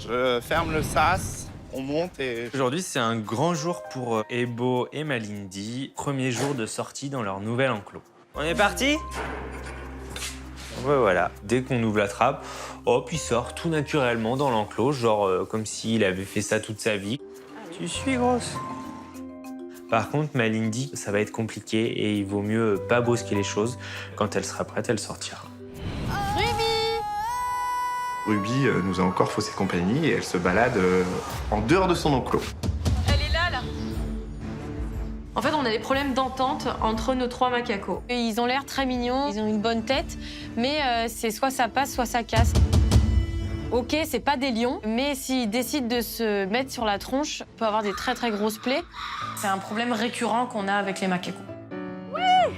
Je ferme le sas, on monte et... Aujourd'hui, c'est un grand jour pour Ebo et Malindi. Premier jour de sortie dans leur nouvel enclos. On est parti? Ouais, voilà. Dès qu'on ouvre la trappe, hop, il sort tout naturellement dans l'enclos, genre comme s'il avait fait ça toute sa vie. Tu suis, grosse? Par contre, Malindi, ça va être compliqué et il vaut mieux pas brusquer les choses. Quand elle sera prête, elle sortira. Ruby nous a encore faussé compagnie et elle se balade en dehors de son enclos. Elle est là. En fait, on a des problèmes d'entente entre nos 3 macacos. Et ils ont l'air très mignons, ils ont une bonne tête, mais c'est soit ça passe, soit ça casse. Ok, c'est pas des lions, mais s'ils décident de se mettre sur la tronche, on peut avoir des très très grosses plaies. C'est un problème récurrent qu'on a avec les macacos. Oui!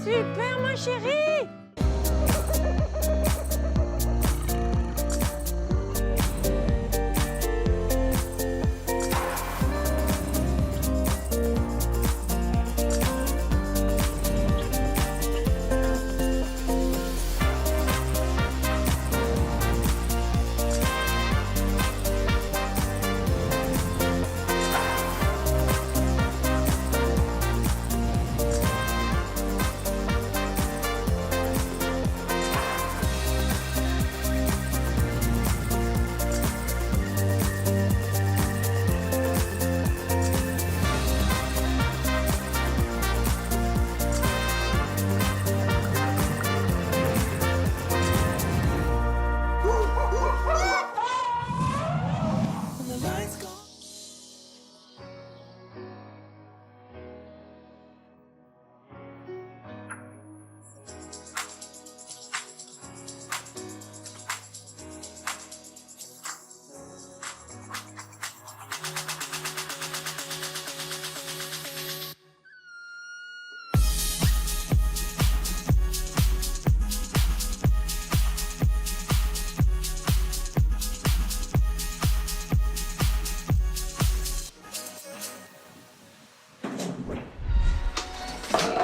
Super, ma chérie!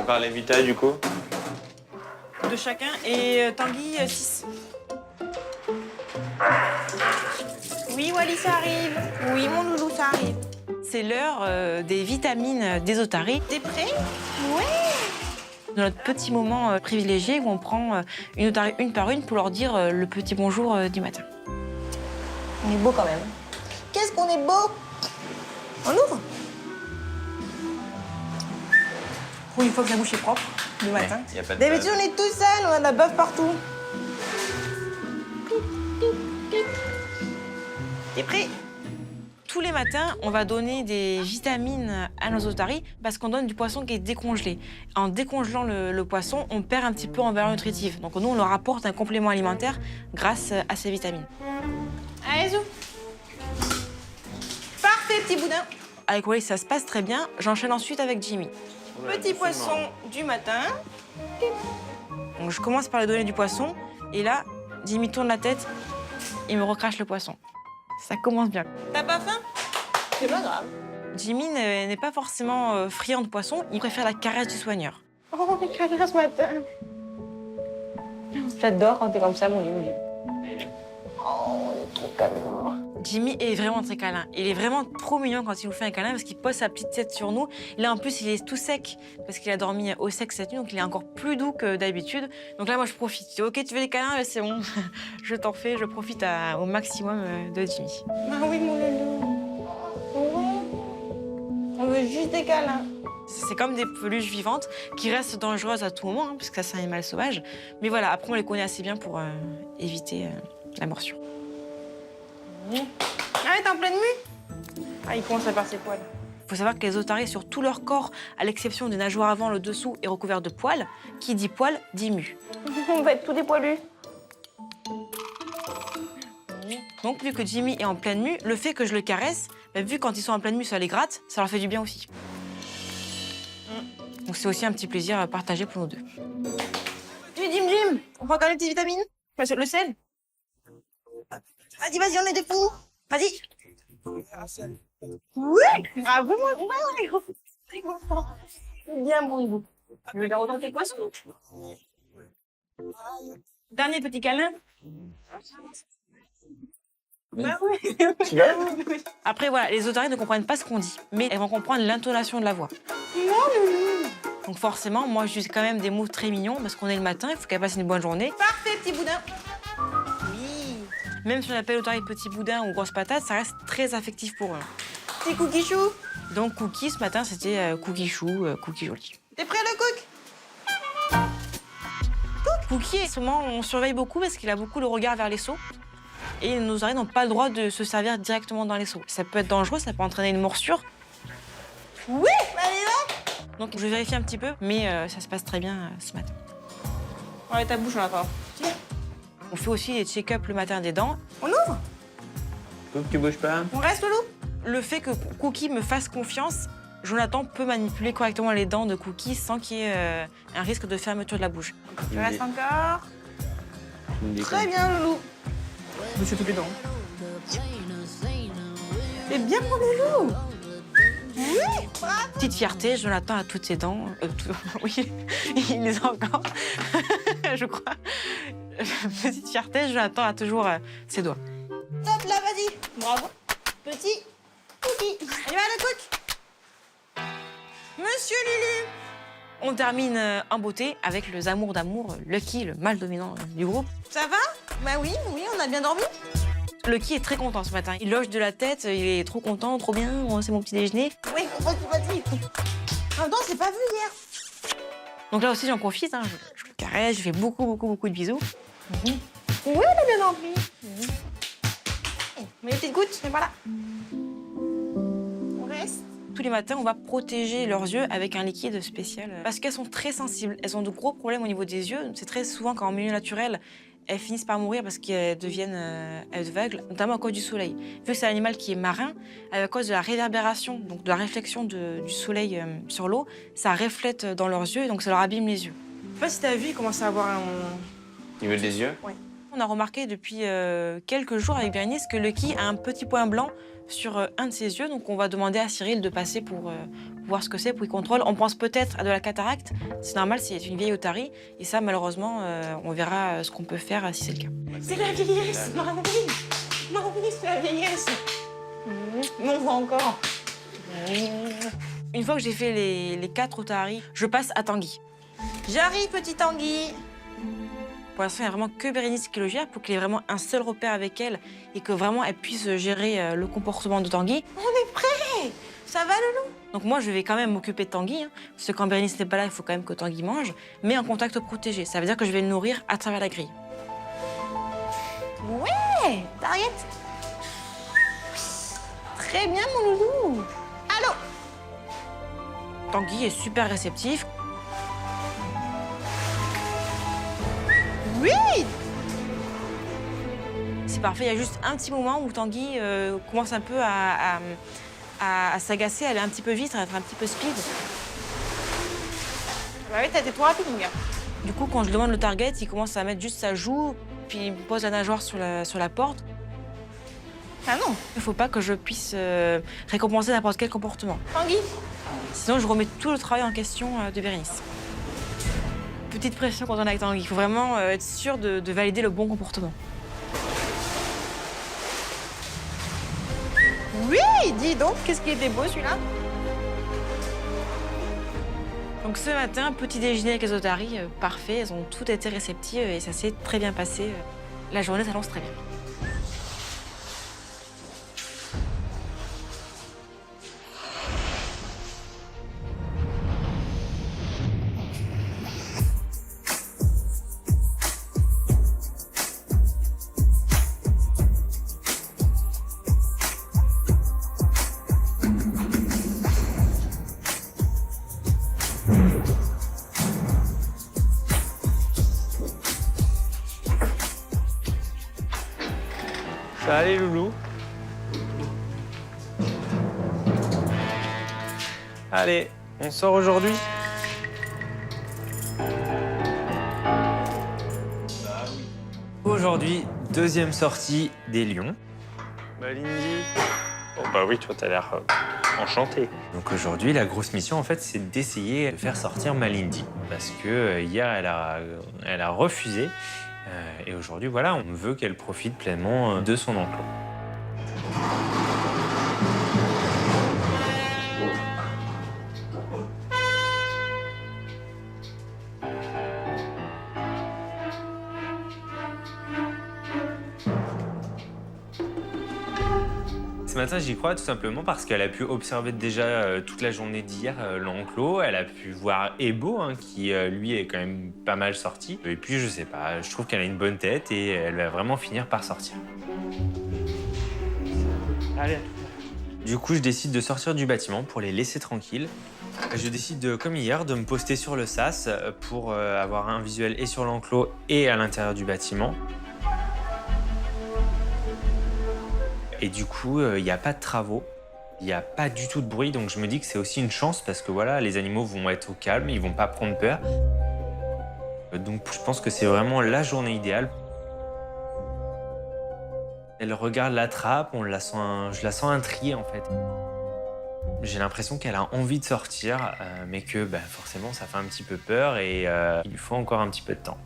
Par les Vita, du coup? De chacun et Tanguy 6. Oui, Wally, ça arrive. Oui, mon loulou, ça arrive. C'est l'heure des vitamines d'Esotari. T'es prêt? Ouais. Dans notre petit moment privilégié où on prend une otarie une par une pour leur dire le petit bonjour du matin. On est beau quand même. Qu'est-ce qu'on est beau? On ouvre? Pour une fois que la bouche est propre, le matin. Y a pas de D'habitude, on est tout seul, on a de la bave partout. T'es prêt? Tous les matins, on va donner des vitamines à nos otaries parce qu'on donne du poisson qui est décongelé. En décongelant le poisson, on perd un petit peu en valeur nutritive. Donc nous, on leur apporte un complément alimentaire grâce à ces vitamines. Allez, zou. Parfait, petit boudin. Avec Wally, ça se passe très bien. J'enchaîne ensuite avec Jimmy. Petit poisson du matin. Donc je commence par lui donner du poisson. Et là, Jimmy tourne la tête, il me recrache le poisson. Ça commence bien. T'as pas faim? C'est pas grave. Jimmy n'est pas forcément friand de poisson, il préfère la caresse du soigneur. Oh, les caresses ce matin. J'adore quand t'es comme ça, mon lit. Oh, il est trop câlin. Jimmy est vraiment très câlin. Il est vraiment trop mignon quand il nous fait un câlin parce qu'il pose sa petite tête sur nous. Là, en plus, il est tout sec parce qu'il a dormi au sec cette nuit, donc il est encore plus doux que d'habitude. Donc là, moi, je profite. Ok, tu veux des câlins? C'est bon. Je t'en fais. Je profite au maximum de Jimmy. Ah oui, mon loulou. On veut juste des câlins. C'est comme des peluches vivantes qui restent dangereuses à tout moment, hein, parce que ça, c'est un animal sauvage. Mais voilà, après, on les connaît assez bien pour éviter la morsure. Ah, t'es en pleine mue? Ah, il commence à faire ses poils. Il faut savoir que les otaries, sur tout leur corps, à l'exception des nageoires avant, le dessous est recouvert de poils. Qui dit poils, dit mue. On va être tous des poilus. Donc, vu que Jimmy est en pleine mue, le fait que je le caresse, bah, vu quand ils sont en pleine mue, ça les gratte, ça leur fait du bien aussi. Donc, c'est aussi un petit plaisir partagé pour nous deux. Jim, on prend quand même les petites vitamines? Le sel? Vas-y, on est des fous. Vas-y. Ouais. Ah, vraiment, ouais. Bien bon, Ivo. Je vais autant tes poissons. Dernier petit câlin. Bah oui. Après, voilà, les otaries ne comprennent pas ce qu'on dit, mais elles vont comprendre l'intonation de la voix. Donc forcément, moi, j'use quand même des mots très mignons parce qu'on est le matin, il faut qu'elle passe une bonne journée. Parfait, petit boudin. Oui. Même si on appelle l'otarie petit boudin ou grosse patate, ça reste très affectif pour eux. Petit cookie chou. Donc cookie, ce matin, c'était cookie chou, cookie joli. T'es prêt, le cook? Cookie, en ce moment, on surveille beaucoup parce qu'il a beaucoup le regard vers les seaux. Et nos oreilles n'ont pas le droit de se servir directement dans les seaux. Ça peut être dangereux, ça peut entraîner une morsure. Oui, allez là. Donc je vérifie un petit peu, mais ça se passe très bien ce matin. Enlève ta bouche, on attend. On fait aussi des check-up le matin des dents. On ouvre? Tu bouges pas? On reste, Loulou? Le fait que Cookie me fasse confiance, Jonathan peut manipuler correctement les dents de Cookie sans qu'il y ait un risque de fermeture de la bouche. Tu restes encore? Très bien, Loulou. Monsieur toutes les dents. C'est bien mon Loulou. Oui, bravo. Petite fierté, Jonathan a toutes ses dents. Oui, il les a encore, je crois. Petite fierté, Jonathan a toujours ses doigts. Top, là, vas-y. Bravo. Petit Cookie. Allez, va, le cook. Monsieur Lulu. On termine en beauté avec le amour d'amour, Lucky, le mâle dominant du groupe. Ça va? Bah oui, on a bien dormi. Lucky est très content ce matin. Il loge de la tête, il est trop content, trop bien, c'est mon petit déjeuner. Oui, vas-y. Ah non, c'est pas vu hier. Donc là aussi, j'en profite, hein. Je le caresse, je fais beaucoup de bisous. Oui, on a bien dormi. Mais les petites gouttes, et voilà. On reste. Tous les matins, on va protéger leurs yeux avec un liquide spécial. Parce qu'elles sont très sensibles. Elles ont de gros problèmes au niveau des yeux. C'est très souvent qu'en milieu naturel, elles finissent par mourir parce qu'elles deviennent aveugles, notamment à cause du soleil. Vu que c'est un animal qui est marin, à cause de la réverbération, donc de la réflexion du soleil sur l'eau, ça reflète dans leurs yeux et donc ça leur abîme les yeux. Je sais pas si t'as vu, il commence à avoir un... Au niveau des yeux? Oui. On a remarqué depuis quelques jours avec Bérénice que Lucky a un petit point blanc sur un de ses yeux. Donc on va demander à Cyril de passer pour voir ce que c'est, pour qu'il contrôle. On pense peut-être à de la cataracte. C'est normal, c'est une vieille otarie. Et ça, malheureusement, on verra ce qu'on peut faire si c'est le cas. C'est la vieillesse, Marie. Marie, c'est la vieillesse. On voit encore. Une fois que j'ai fait les 4 otaries, je passe à Tanguy. J'arrive, petit Tanguy. Pour l'instant, il n'y a vraiment que Bérénice qui le gère pour qu'il ait vraiment un seul repère avec elle et que vraiment elle puisse gérer le comportement de Tanguy. On est prêts. Ça va, Loulou? Donc moi, je vais quand même m'occuper de Tanguy, hein, parce que quand Bérénice n'est pas là, il faut quand même que Tanguy mange, mais en contact protégé. Ça veut dire que je vais le nourrir à travers la grille. Ouais, t'arrêtes. Très bien, mon loulou. Allô? Tanguy est super réceptif. Oui! C'est parfait, il y a juste un petit moment où Tanguy commence un peu à s'agacer, elle est un petit peu vite, à être un petit peu speed. Bah oui, t'as été trop rapide, mon gars. Du coup, quand je demande le target, il commence à mettre juste sa joue, puis il pose la nageoire sur la porte. Ah non! Il faut pas que je puisse récompenser n'importe quel comportement. Tanguy! Sinon, je remets tout le travail en question de Bérénice. Petite pression quand on est avec Tanguy. Il faut vraiment être sûr de valider le bon comportement. Oui, dis donc, qu'est-ce qui était beau celui-là? Donc ce matin, petit déjeuner avec les otaries, parfait. Elles ont toutes été réceptives et ça s'est très bien passé. La journée s'annonce très bien. Ça va aller, loulou? Allez, on sort aujourd'hui? Aujourd'hui, deuxième sortie des lions. Lindy. Oh bah oui, toi t'as l'air enchanté. Donc aujourd'hui, la grosse mission en fait, c'est d'essayer de faire sortir Malindy. Parce que hier, elle a refusé. Et aujourd'hui, voilà, on veut qu'elle profite pleinement de son enclos. Ce matin, j'y crois tout simplement parce qu'elle a pu observer déjà toute la journée d'hier l'enclos. Elle a pu voir Ebo, hein, qui lui est quand même pas mal sorti. Et puis, je sais pas, je trouve qu'elle a une bonne tête et elle va vraiment finir par sortir. Allez. Du coup, je décide de sortir du bâtiment pour les laisser tranquilles. Je décide, comme hier, de me poster sur le sas pour avoir un visuel et sur l'enclos et à l'intérieur du bâtiment. Et du coup, il n'y a pas de travaux, il n'y a pas du tout de bruit, donc je me dis que c'est aussi une chance parce que voilà, les animaux vont être au calme, ils vont pas prendre peur. Donc je pense que c'est vraiment la journée idéale. Elle regarde la trappe, je la sens intriguée en fait. J'ai l'impression qu'elle a envie de sortir, mais que forcément ça fait un petit peu peur et il lui faut encore un petit peu de temps.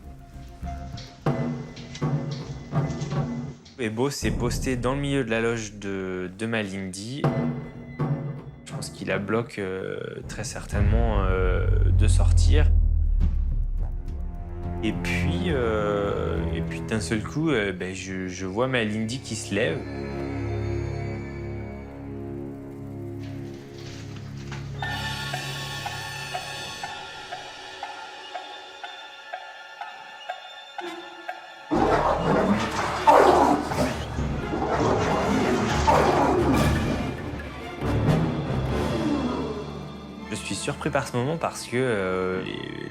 Ebo s'est posté dans le milieu de la loge de Malindi. Je pense qu'il la bloque très certainement de sortir. Et puis d'un seul coup, je vois Malindi qui se lève. Je suis surpris par ce moment parce que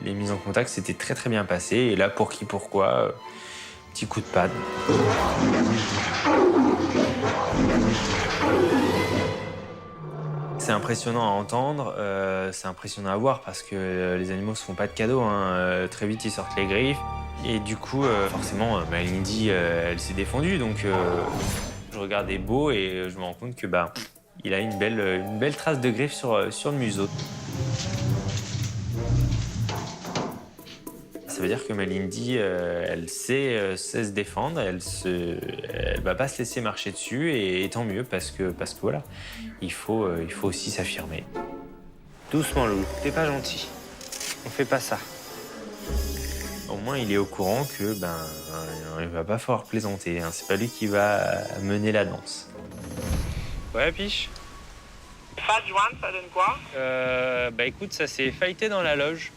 les mises en contact s'étaient très très bien passées. Et là, pour qui, pourquoi, petit coup de panne. C'est impressionnant à entendre, c'est impressionnant à voir parce que les animaux se font pas de cadeaux, hein. Très vite, ils sortent les griffes. Et du coup, forcément, Malindi, elle s'est défendue. Donc, je regarde Ebo et je me rends compte que il a une belle trace de griffe sur le museau. Ça veut dire que Malindi, elle sait se défendre, elle va pas se laisser marcher dessus et tant mieux parce que voilà, il faut aussi s'affirmer. Doucement, Loulou, t'es pas gentil. On fait pas ça. Au moins, il est au courant que il va pas falloir plaisanter. Hein. C'est pas lui qui va mener la danse. Ouais, Piche. Phase 1, ça donne quoi? Écoute, ça s'est fighté dans la loge.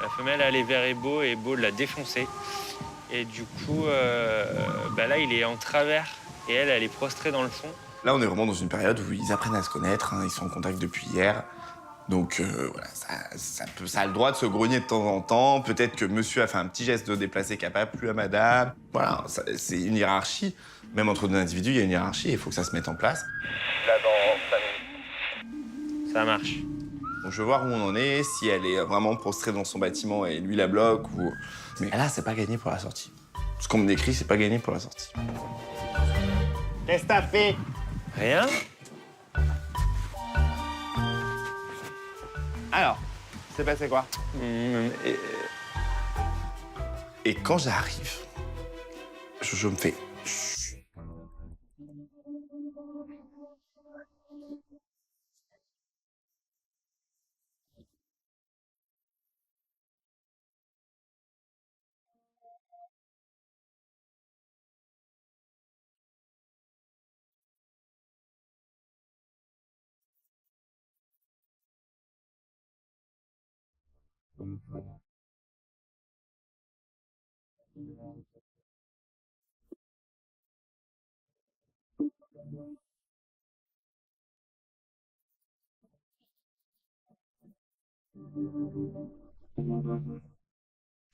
La femelle allait vers Ebo et Ebo l'a défoncé. Et du coup, là, il est en travers et elle est prostrée dans le fond. Là, on est vraiment dans une période où ils apprennent à se connaître, hein, ils sont en contact depuis hier. Donc voilà, ça a le droit de se grogner de temps en temps. Peut-être que monsieur a fait un petit geste de déplacer qui n'a pas plu à madame. Voilà, c'est une hiérarchie. Même entre deux individus, il y a une hiérarchie et il faut que ça se mette en place. Là, dans 5 minutes. Ça marche. Donc je veux voir où on en est, si elle est vraiment prostrée dans son bâtiment et lui la bloque ou... Mais là, c'est pas gagné pour la sortie. Ce qu'on me décrit, c'est pas gagné pour la sortie. Qu'est-ce que t'as fait? Rien. Alors, c'est passé quoi? Et quand j'arrive, je me fais...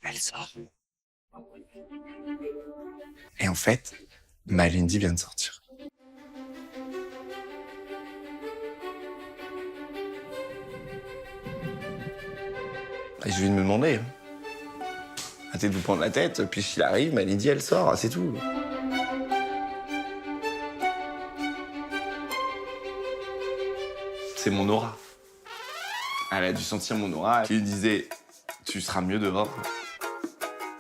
Elle sort. Et en fait, Malindi vient de sortir. Et je viens de me demander. Arrêtez de vous prendre la tête, puis s'il arrive, Malindi, elle sort, c'est tout. C'est mon aura. Elle a dû sentir mon aura. Qui lui disait, tu seras mieux dehors.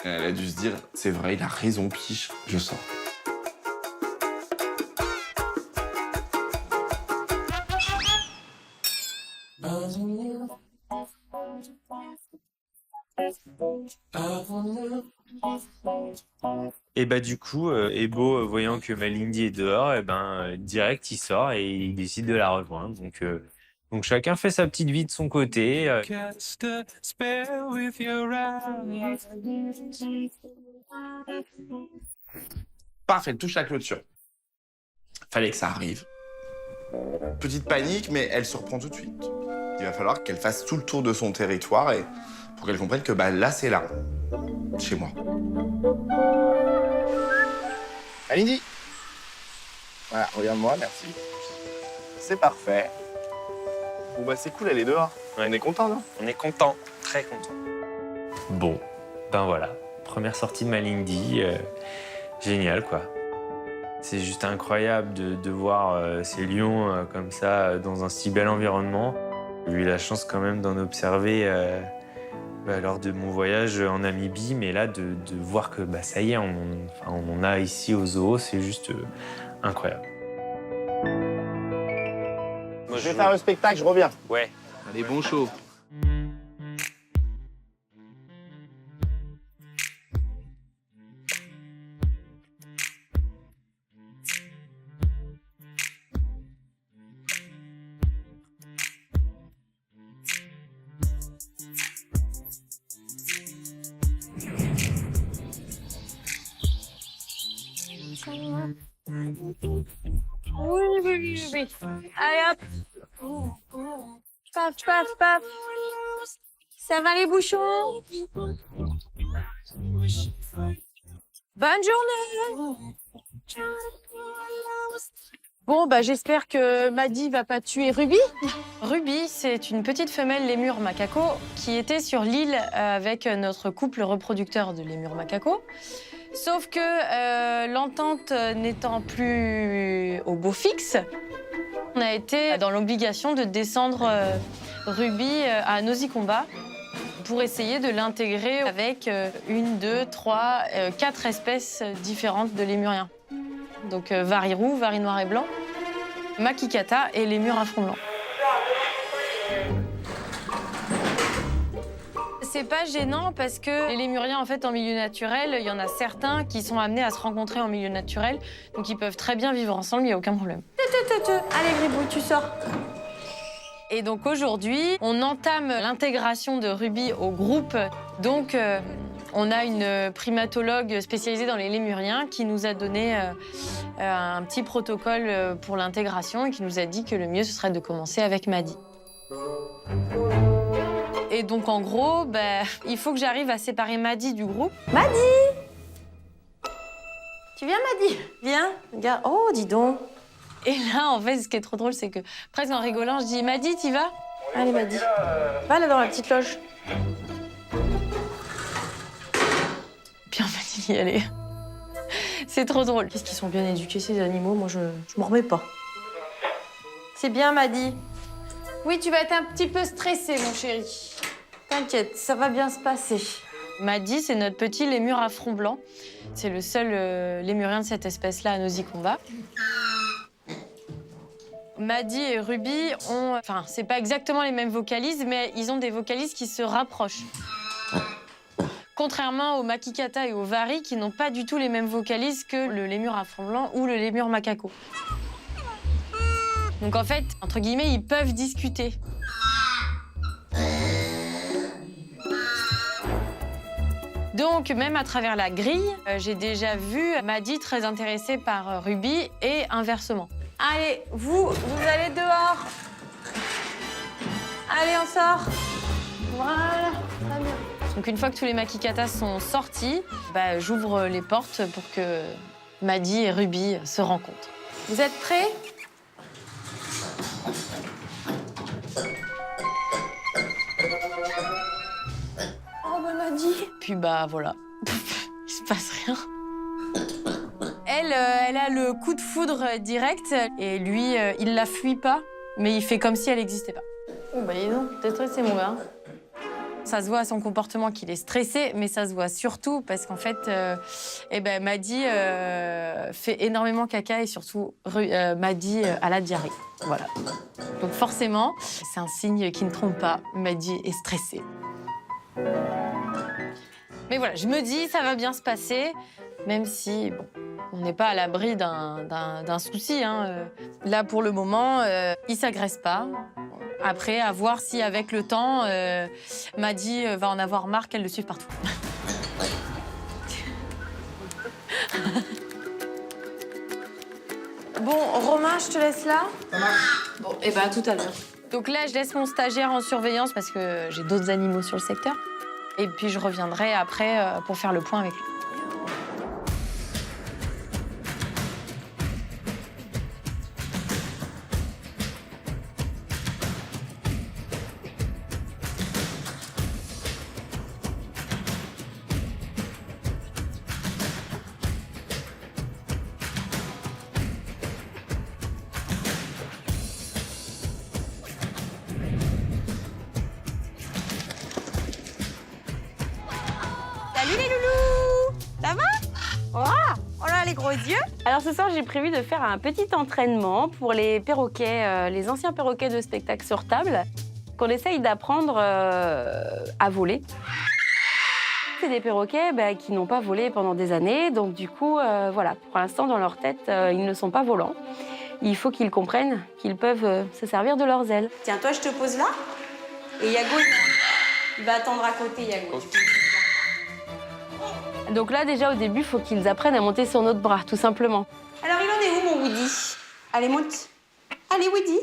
Et elle a dû se dire, c'est vrai, il a raison, Piche, je sors. Et bah du coup, Ebo, voyant que Malindi est dehors, direct, il sort et il décide de la rejoindre. Donc chacun fait sa petite vie de son côté. Paf, elle touche la clôture. Fallait que ça arrive. Petite panique, mais elle se reprend tout de suite. Il va falloir qu'elle fasse tout le tour de son territoire et pour qu'elle comprenne que là, c'est là, chez moi. Alindy. Voilà, regarde-moi, merci. C'est parfait. Bon bah c'est cool, elle est dehors. On est content, non? On est content, très content. Bon, ben voilà, première sortie de Malindi, génial quoi. C'est juste incroyable de voir ces lions comme ça dans un si bel environnement. J'ai eu la chance quand même d'en observer lors de mon voyage en Namibie, mais là de voir que ça y est, on en a ici au zoo, c'est juste incroyable. Moi, Je vais faire le spectacle, je reviens. Ouais. Allez, bon show. Oui. Allez hop. Paf, paf, paf. Ça va les bouchons? Bonne journée. Bon, j'espère que Maddy va pas tuer Ruby. Ruby, c'est une petite femelle lémur macaco qui était sur l'île avec notre couple reproducteur de lémur macaco. Sauf que l'entente n'étant plus au beau fixe, on a été dans l'obligation de descendre Ruby à Nosy-Combat pour essayer de l'intégrer avec 1, 2, 3, 4 espèces différentes de lémuriens. Donc vari roux, vari noir et blanc, makikata et lémur à front blanc. C'est pas gênant parce que les lémuriens, en fait, en milieu naturel, il y en a certains qui sont amenés à se rencontrer en milieu naturel, donc ils peuvent très bien vivre ensemble, il n'y a aucun problème. Allez, Gribou, tu sors. Et donc aujourd'hui, on entame l'intégration de Ruby au groupe. Donc on a une primatologue spécialisée dans les lémuriens qui nous a donné un petit protocole pour l'intégration et qui nous a dit que le mieux, ce serait de commencer avec Maddy. Et donc, en gros, il faut que j'arrive à séparer Maddy du groupe. Maddy! Tu viens, Maddy? Viens. Regarde. Oh, dis donc. Et là, en fait, ce qui est trop drôle, c'est que, presque en rigolant, je dis, Maddy, t'y vas? Allez, Maddy. Va là dans la petite loge. Puis en fait, il y allait. C'est trop drôle. Qu'est-ce qu'ils sont bien éduqués, ces animaux? Moi, je m'en remets pas. C'est bien, Maddy. Oui, tu vas être un petit peu stressé, mon chéri. T'inquiète, ça va bien se passer. Maddy, c'est notre petit lémur à front blanc. C'est le seul lémurien de cette espèce-là à Nosy-Combat. Maddy et Ruby ont... Enfin, c'est pas exactement les mêmes vocalises, mais ils ont des vocalises qui se rapprochent. Contrairement aux makikata et aux vari, qui n'ont pas du tout les mêmes vocalises que le lémur à front blanc ou le lémur macaco. Donc en fait, entre guillemets, ils peuvent discuter. Donc même à travers la grille, j'ai déjà vu Maddy très intéressée par Ruby et inversement. Allez, vous allez dehors. Allez, on sort. Voilà, très bien. Donc une fois que tous les makikatas sont sortis, j'ouvre les portes pour que Maddy et Ruby se rencontrent. Vous êtes prêts ? Oh, Maddy. Puis voilà, il se passe rien. Elle a le coup de foudre direct et lui, il la fuit pas, mais il fait comme si elle n'existait pas. Oh dis donc, t'es stressé, mon gars. Ça se voit à son comportement qu'il est stressé, mais ça se voit surtout parce qu'en fait, Maddy fait énormément caca et surtout Maddy a la diarrhée. Voilà. Donc forcément, c'est un signe qui ne trompe pas. Maddy est stressée. Mais voilà, je me dis, ça va bien se passer, même si, bon, on n'est pas à l'abri d'un souci. Hein. Là, pour le moment, il s'agresse pas. Après, à voir si, avec le temps, Maddy va en avoir marre qu'elle le suive partout. Bon, Romain, je te laisse là. Ça marche. Bon, et ben à tout à l'heure. Donc là, je laisse mon stagiaire en surveillance parce que j'ai d'autres animaux sur le secteur. Et puis je reviendrai après pour faire le point avec lui. Salut les loulous! Ça va? Oh là, les gros yeux! Alors ce soir, j'ai prévu de faire un petit entraînement pour les perroquets, les anciens perroquets de spectacle sur table, qu'on essaye d'apprendre à voler. C'est des perroquets qui n'ont pas volé pendant des années, donc du coup, voilà, pour l'instant, dans leur tête, ils ne sont pas volants. Il faut qu'ils comprennent qu'ils peuvent se servir de leurs ailes. Tiens, toi, je te pose là. Et Yago, il va attendre à côté, Yago. Donc là, déjà, au début, il faut qu'ils apprennent à monter sur notre bras, tout simplement. Alors, il en est où, mon Woody? Allez, monte. Allez, Woody.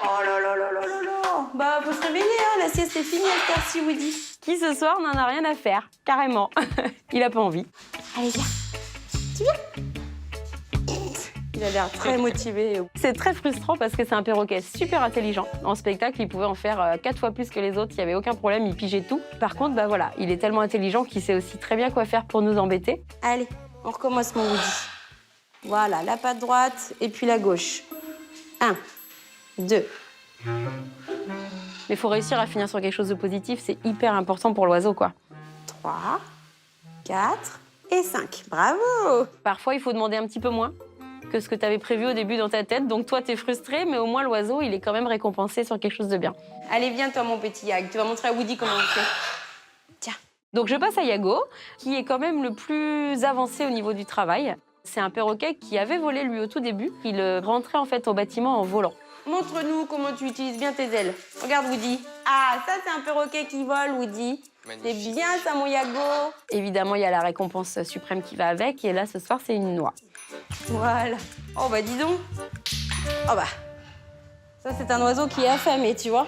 Oh là là là là là là. Bah, faut se réveiller, hein. La sieste est finie à cette heure-ci, Woody. Qui, ce soir, n'en a rien à faire, carrément. Il a pas envie. Allez, viens. Tu viens? Il a l'air très motivé. C'est très frustrant parce que c'est un perroquet super intelligent. En spectacle, il pouvait en faire 4 fois plus que les autres. Il n'y avait aucun problème, il pigeait tout. Par contre, voilà, il est tellement intelligent qu'il sait aussi très bien quoi faire pour nous embêter. Allez, on recommence, mon Woody. Voilà, la patte droite et puis la gauche. 1, 2. Mais il faut réussir à finir sur quelque chose de positif. C'est hyper important pour l'oiseau, quoi. 3, 4 et 5. Bravo! Parfois, il faut demander un petit peu moins que ce que tu avais prévu au début dans ta tête. Donc toi, tu es frustré, mais au moins l'oiseau, il est quand même récompensé sur quelque chose de bien. Allez, viens, toi, mon petit Yag. Tu vas montrer à Woody comment on fait. Tiens. Donc je passe à Yago, qui est quand même le plus avancé au niveau du travail. C'est un perroquet qui avait volé lui au tout début. Il rentrait en fait au bâtiment en volant. Montre-nous comment tu utilises bien tes ailes. Regarde, Woody. Ah, ça, c'est un perroquet qui vole, Woody. C'est bien ça, mon Yago. Évidemment, il y a la récompense suprême qui va avec. Et là, ce soir, c'est une noix. Voilà. Oh, bah, dis donc. Oh, bah. Ça, c'est un oiseau qui est affamé, tu vois.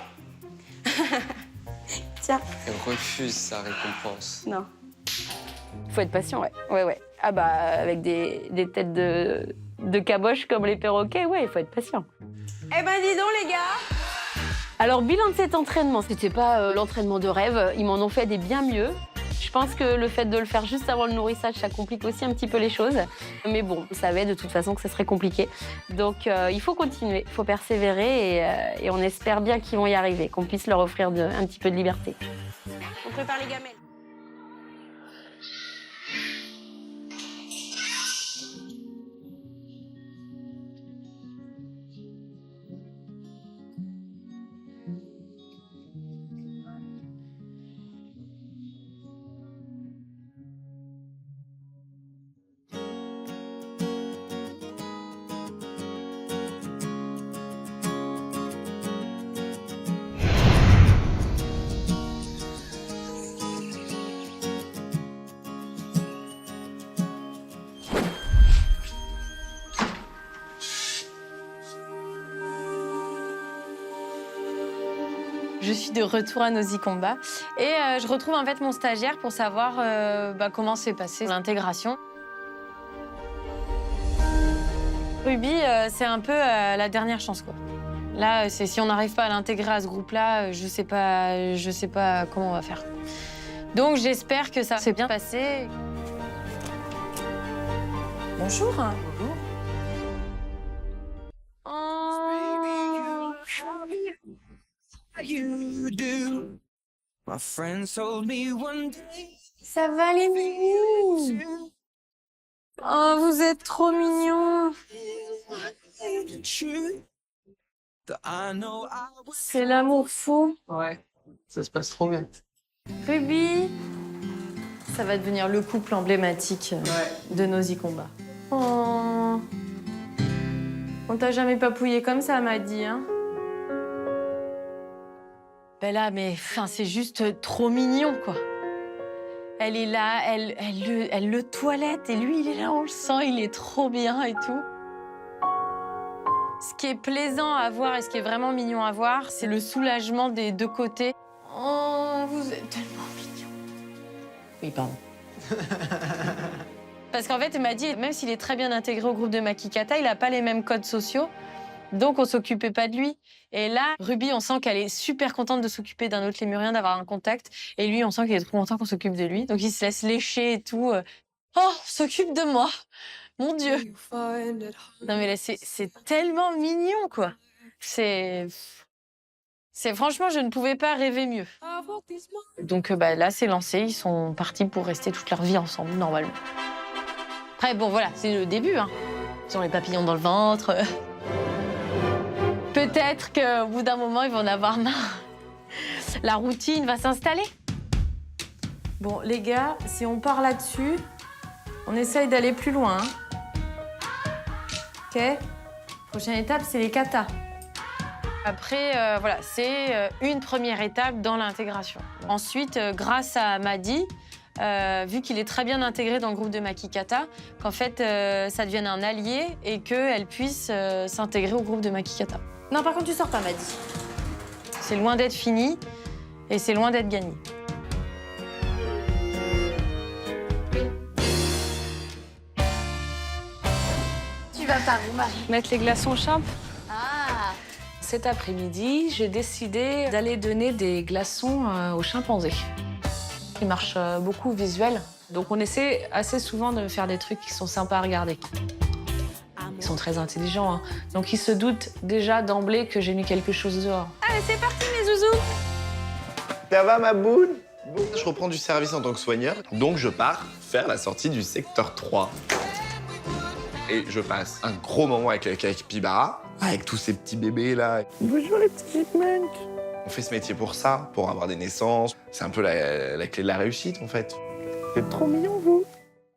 Tiens. Elle refuse sa récompense. Non. Il faut être patient, ouais. Ouais. Ah bah, avec des têtes de caboche comme les perroquets, ouais, il faut être patient. Eh ben, dis donc, les gars. Alors, bilan de cet entraînement, c'était pas l'entraînement de rêve. Ils m'en ont fait des bien mieux. Je pense que le fait de le faire juste avant le nourrissage, ça complique aussi un petit peu les choses. Mais bon, on savait de toute façon que ça serait compliqué. Donc, il faut continuer, il faut persévérer et on espère bien qu'ils vont y arriver, qu'on puisse leur offrir un petit peu de liberté. On prépare les gamelles. Je suis de retour à Nosy Combat et je retrouve en fait mon stagiaire pour savoir comment s'est passée l'intégration. Ruby, c'est un peu la dernière chance, quoi. Là, si on n'arrive pas à l'intégrer à ce groupe-là, je sais pas comment on va faire. Donc j'espère que ça s'est bien passé. Bonjour. Bonjour. Ça va les mignons? Oh, vous êtes trop mignons. C'est l'amour fou. Ouais, ça se passe trop bien. Ruby, Ça va devenir le couple emblématique de Nosy Combat. Oh. On t'a jamais papouillé comme ça, m'a dit, hein? Ben là, mais enfin, c'est juste trop mignon, quoi. Elle est là, elle le toilette et lui, il est là, on le sent, il est trop bien et tout. Ce qui est plaisant à voir et ce qui est vraiment mignon à voir, c'est le soulagement des deux côtés. Oh, vous êtes tellement mignon. Oui, pardon. Parce qu'en fait, elle m'a dit, même s'il est très bien intégré au groupe de Makikata, il n'a pas les mêmes codes sociaux, donc on s'occupait pas de lui. Et là, Ruby, on sent qu'elle est super contente de s'occuper d'un autre lémurien, d'avoir un contact. Et lui, on sent qu'il est trop content qu'on s'occupe de lui. Donc il se laisse lécher et tout. Oh, on s'occupe de moi. Mon Dieu. Non mais là, c'est tellement mignon, quoi. C'est franchement, je ne pouvais pas rêver mieux. Donc là, c'est lancé. Ils sont partis pour rester toute leur vie ensemble, normalement. Après, bon, voilà, c'est le début, hein. Ils ont les papillons dans le ventre. Peut-être qu'au bout d'un moment, ils vont en avoir marre. La routine va s'installer. Bon, les gars, si on part là-dessus, on essaye d'aller plus loin. OK? Prochaine étape, c'est les katas. Après, voilà, c'est une première étape dans l'intégration. Ensuite, grâce à Madi, vu qu'il est très bien intégré dans le groupe de Makikata, qu'en fait, ça devienne un allié et qu'elle puisse s'intégrer au groupe de Makikata. Non, par contre, tu sors pas, Madi. C'est loin d'être fini et c'est loin d'être gagné. Tu vas pas, mon mari. Mettre les glaçons au champ. Ah. Cet après-midi, j'ai décidé d'aller donner des glaçons aux chimpanzés. Ils marchent beaucoup visuel, donc on essaie assez souvent de faire des trucs qui sont sympas à regarder. Ils sont très intelligents, hein. Donc ils se doutent déjà d'emblée que j'ai mis quelque chose dehors. Allez, c'est parti, mes zouzous. Ça va, ma boule? Bon, je reprends du service en tant que soigneur, donc je pars faire la sortie du secteur 3. Et je passe un gros moment avec Pibara, avec tous ces petits bébés là. Bonjour les petits chipmunks. On fait ce métier pour ça, pour avoir des naissances. C'est un peu la clé de la réussite en fait. C'est trop mignon, vous.